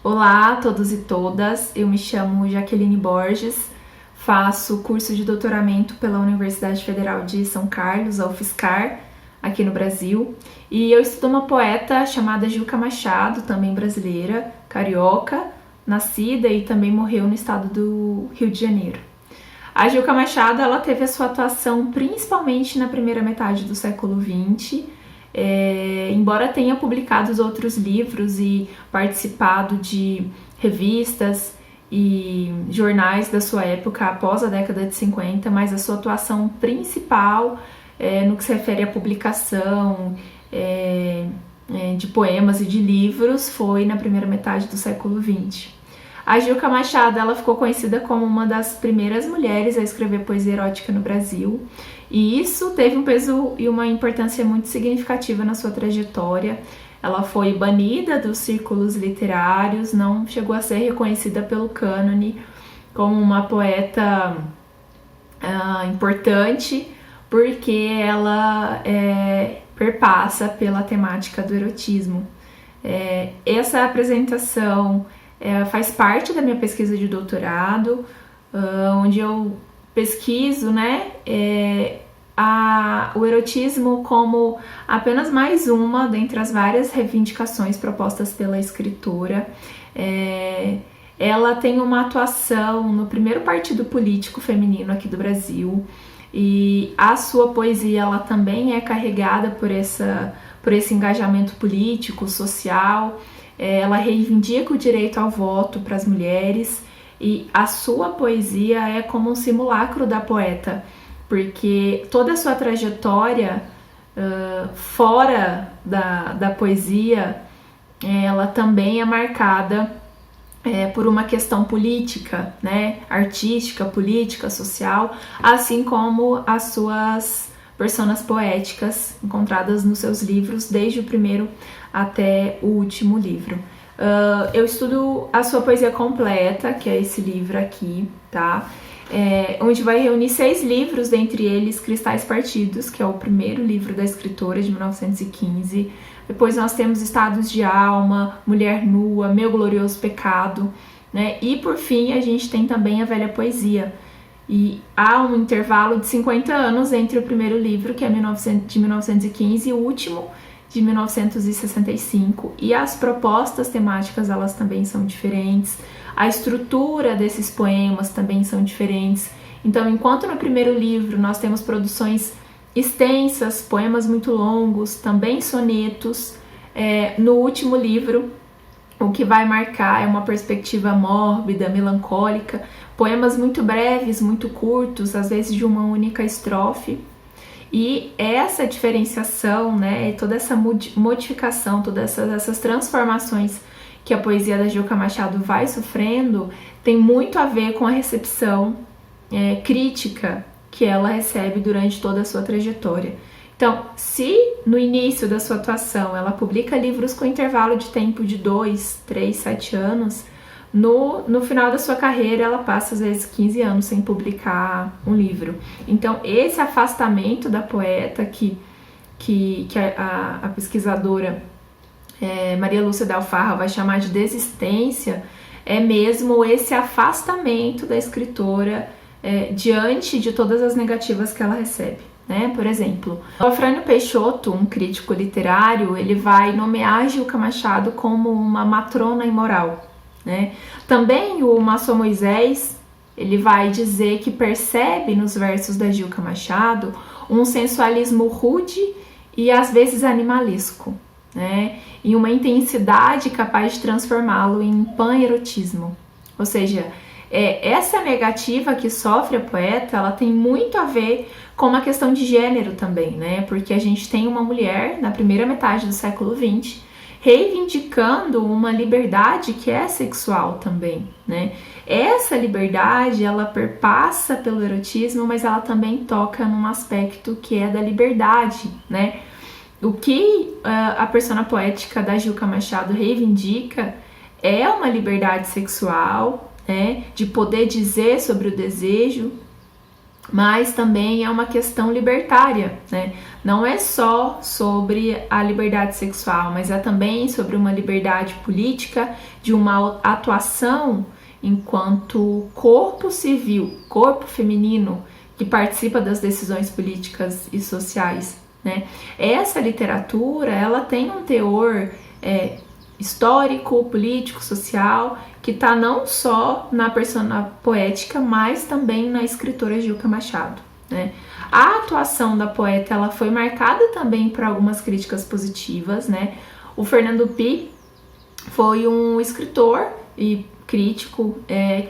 Olá a todos e todas, eu me chamo Jaqueline Borges, faço curso de doutoramento pela Universidade Federal de São Carlos, a UFSCar, aqui no Brasil, e eu estudo uma poeta chamada Juca Machado, também brasileira, carioca, nascida e também morreu no estado do Rio de Janeiro. A Juca Machado, ela teve a sua atuação principalmente na primeira metade do século XX, embora tenha publicado outros livros e participado de revistas e jornais da sua época após a década de 50, mas a sua atuação principal no que se refere à publicação de poemas e de livros foi na primeira metade do século XX. A Juca Machado, ela ficou conhecida como uma das primeiras mulheres a escrever poesia erótica no Brasil, e isso teve um peso e uma importância muito significativa na sua trajetória. Ela foi banida dos círculos literários, não chegou a ser reconhecida pelo cânone como uma poeta importante, porque ela perpassa pela temática do erotismo. Essa apresentação faz parte da minha pesquisa de doutorado, onde eu pesquiso, o erotismo como apenas mais uma dentre as várias reivindicações propostas pela escritora. Ela tem uma atuação no primeiro partido político feminino aqui do Brasil, e a sua poesia ela também é carregada por esse engajamento político, social. Ela reivindica o direito ao voto para as mulheres, e a sua poesia é como um simulacro da poeta, porque toda a sua trajetória fora da poesia, ela também é marcada por uma questão política, artística, política, social, assim como as suas personas poéticas encontradas nos seus livros, desde o primeiro até o último livro. Eu estudo a sua poesia completa, que é esse livro aqui, tá? Onde vai reunir 6 livros, dentre eles Cristais Partidos, que é o primeiro livro da escritora, de 1915. Depois nós temos Estados de Alma, Mulher Nua, Meu Glorioso Pecado, E por fim a gente tem também a Velha Poesia. E há um intervalo de 50 anos entre o primeiro livro, que é de 1915, e o último, de 1965, e as propostas temáticas elas também são diferentes, a estrutura desses poemas também são diferentes. Então, enquanto no primeiro livro nós temos produções extensas, poemas muito longos, também sonetos, no último livro o que vai marcar é uma perspectiva mórbida, melancólica, poemas muito breves, muito curtos, às vezes de uma única estrofe. E essa diferenciação, toda essa modificação, todas essas transformações que a poesia da Juca Machado vai sofrendo, tem muito a ver com a recepção crítica que ela recebe durante toda a sua trajetória. Então, se no início da sua atuação ela publica livros com intervalo de tempo de 2, 3, 7 anos, no final da sua carreira ela passa às vezes 15 anos sem publicar um livro. Então esse afastamento da poeta que a pesquisadora Maria Lúcia Del Farra vai chamar de desistência, é mesmo esse afastamento da escritora diante de todas as negativas que ela recebe. Por exemplo, o Afrânio Peixoto, um crítico literário, ele vai nomear Juca Machado como uma matrona imoral. Também o Maçom Moisés, ele vai dizer que percebe nos versos da Juca Machado um sensualismo rude e às vezes animalesco, e uma intensidade capaz de transformá-lo em pan-erotismo. Ou seja, essa negativa que sofre a poeta, ela tem muito a ver com uma questão de gênero também, porque a gente tem uma mulher na primeira metade do século XX reivindicando uma liberdade que é sexual também, Essa liberdade, ela perpassa pelo erotismo, mas ela também toca num aspecto que é da liberdade, O que a persona poética da Juca Machado reivindica é uma liberdade sexual, de poder dizer sobre o desejo, mas também é uma questão libertária, né? Não é só sobre a liberdade sexual, mas é também sobre uma liberdade política, de uma atuação enquanto corpo civil, corpo feminino, que participa das decisões políticas e sociais, né? Essa literatura, ela tem um teor histórico, político, social, que está não só na persona poética, mas também na escritora Gilca Machado, né? A atuação da poeta, ela foi marcada também por algumas críticas positivas, né? O Fernando Pi foi um escritor e crítico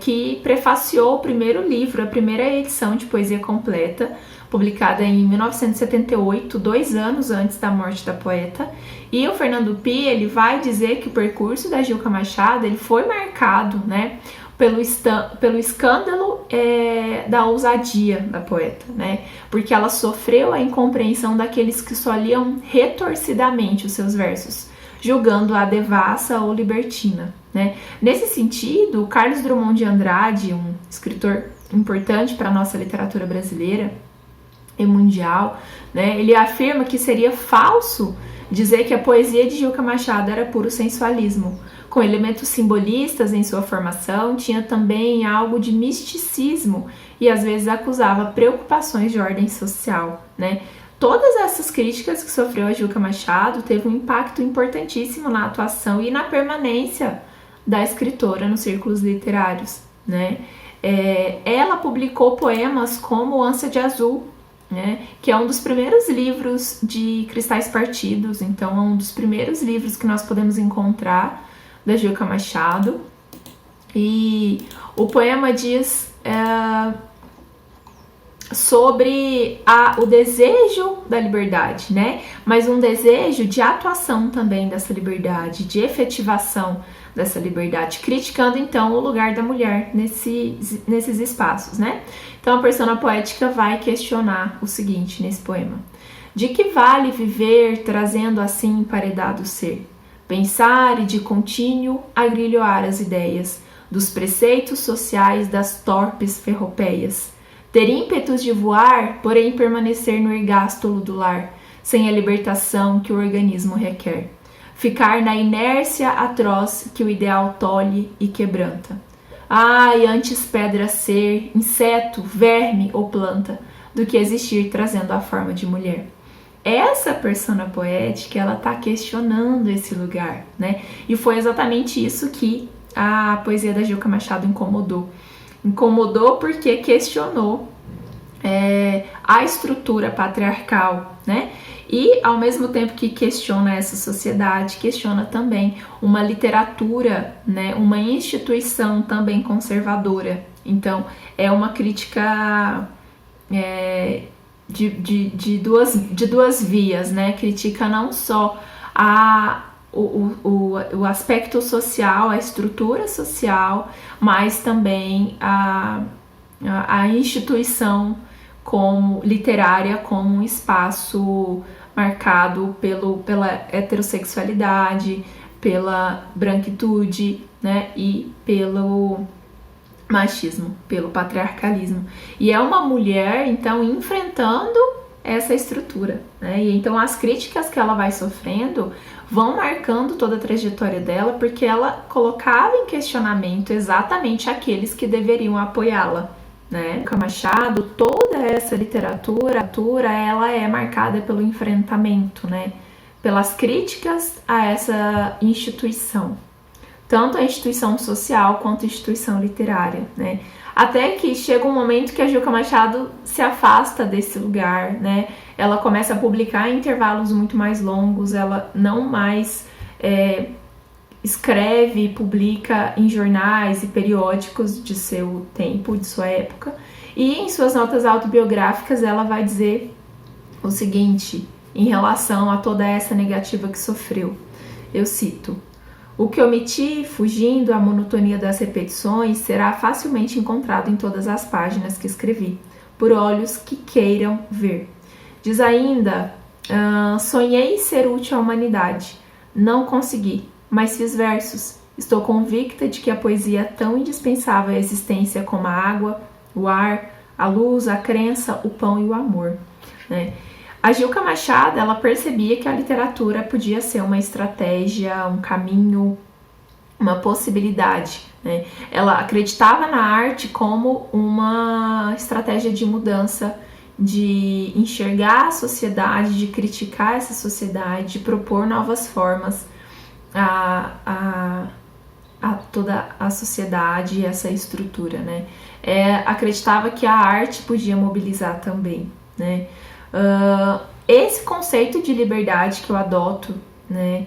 que prefaciou o primeiro livro, a primeira edição de poesia completa, publicada em 1978, 2 anos antes da morte da poeta. E o Fernando Pi, ele vai dizer que o percurso da Gilca Machado, ele foi marcado, né, pelo escândalo da ousadia da poeta, né, porque ela sofreu a incompreensão daqueles que só liam retorcidamente os seus versos, julgando-a devassa ou libertina, né. Nesse sentido, Carlos Drummond de Andrade, um escritor importante para a nossa literatura brasileira e mundial, né, ele afirma que seria falso dizer que a poesia de Gilca Machado era puro sensualismo. Com elementos simbolistas em sua formação, tinha também algo de misticismo e às vezes acusava preocupações de ordem social, né? Todas essas críticas que sofreu a Gilca Machado teve um impacto importantíssimo na atuação e na permanência da escritora nos círculos literários, né? Ela publicou poemas como Ânsia de Azul, né, que é um dos primeiros livros de Cristais Partidos, então é um dos primeiros livros que nós podemos encontrar da Gilca Machado. E o poema diz sobre o desejo da liberdade, né, mas um desejo de atuação também dessa liberdade, de efetivação dessa liberdade, criticando então o lugar da mulher nesses espaços, né? Então a persona poética vai questionar o seguinte nesse poema: de que vale viver trazendo assim emparedado ser? Pensar e de contínuo agrilhoar as ideias dos preceitos sociais das torpes ferropeias. Ter ímpetos de voar, porém permanecer no ergástulo do lar, sem a libertação que o organismo requer. Ficar na inércia atroz que o ideal tolhe e quebranta. Ai, antes pedra ser, inseto, verme ou planta, do que existir trazendo a forma de mulher. Essa persona poética, ela está questionando esse lugar, né? E foi exatamente isso que a poesia da Gilca Machado incomodou. Incomodou porque questionou a estrutura patriarcal, né? E, ao mesmo tempo que questiona essa sociedade, questiona também uma literatura, né, uma instituição também conservadora. Então, é uma crítica de duas vias, né? Critica não só o aspecto social, a estrutura social, mas também a instituição como literária como um espaço marcado pela heterossexualidade, pela branquitude, né, e pelo machismo, pelo patriarcalismo. E é uma mulher, então, enfrentando essa estrutura, né? E então as críticas que ela vai sofrendo vão marcando toda a trajetória dela, porque ela colocava em questionamento exatamente aqueles que deveriam apoiá-la, né? Gilca Machado, toda essa literatura, ela é marcada pelo enfrentamento, né? Pelas críticas a essa instituição, tanto a instituição social quanto a instituição literária, né? Até que chega um momento que a Gilca Machado se afasta desse lugar, né? Ela começa a publicar em intervalos muito mais longos, ela não mais escreve e publica em jornais e periódicos de seu tempo, de sua época, e em suas notas autobiográficas ela vai dizer o seguinte em relação a toda essa negativa que sofreu. Eu cito: o que omiti, fugindo à monotonia das repetições, será facilmente encontrado em todas as páginas que escrevi, por olhos que queiram ver. Diz ainda: sonhei ser útil à humanidade, não consegui, mas fiz versos. Estou convicta de que a poesia é tão indispensável à existência como a água, o ar, a luz, a crença, o pão e o amor, né? A Gilca Machado, ela percebia que a literatura podia ser uma estratégia, um caminho, uma possibilidade, né? Ela acreditava na arte como uma estratégia de mudança, de enxergar a sociedade, de criticar essa sociedade, de propor novas formas a toda a sociedade e essa estrutura, né? Acreditava que a arte podia mobilizar também, né? Esse conceito de liberdade que eu adoto, né,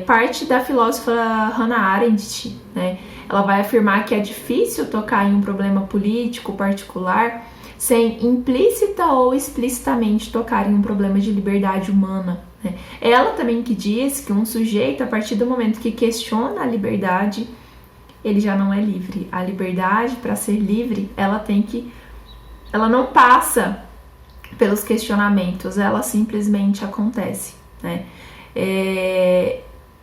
parte da filósofa Hannah Arendt, né? Ela vai afirmar que é difícil tocar em um problema político particular sem implícita ou explicitamente tocar em um problema de liberdade humana, né? Ela também que diz que um sujeito, a partir do momento que questiona a liberdade, ele já não é livre. A liberdade, para ser livre, ela não passa pelos questionamentos, ela simplesmente acontece, né?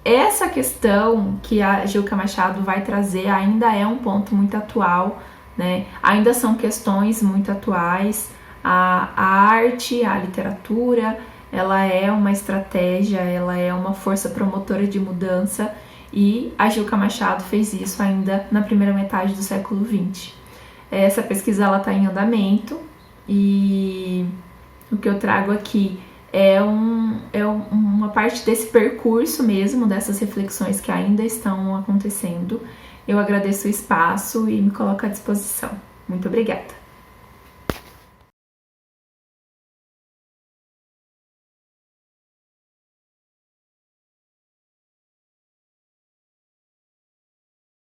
Essa questão que a Gilca Machado vai trazer ainda é um ponto muito atual, né? Ainda são questões muito atuais. A arte, a literatura, ela é uma estratégia, ela é uma força promotora de mudança, e a Gilca Machado fez isso ainda na primeira metade do século XX. Essa pesquisa está em andamento, e o que eu trago aqui é uma parte desse percurso mesmo, dessas reflexões que ainda estão acontecendo. Eu agradeço o espaço e me coloco à disposição. Muito obrigada!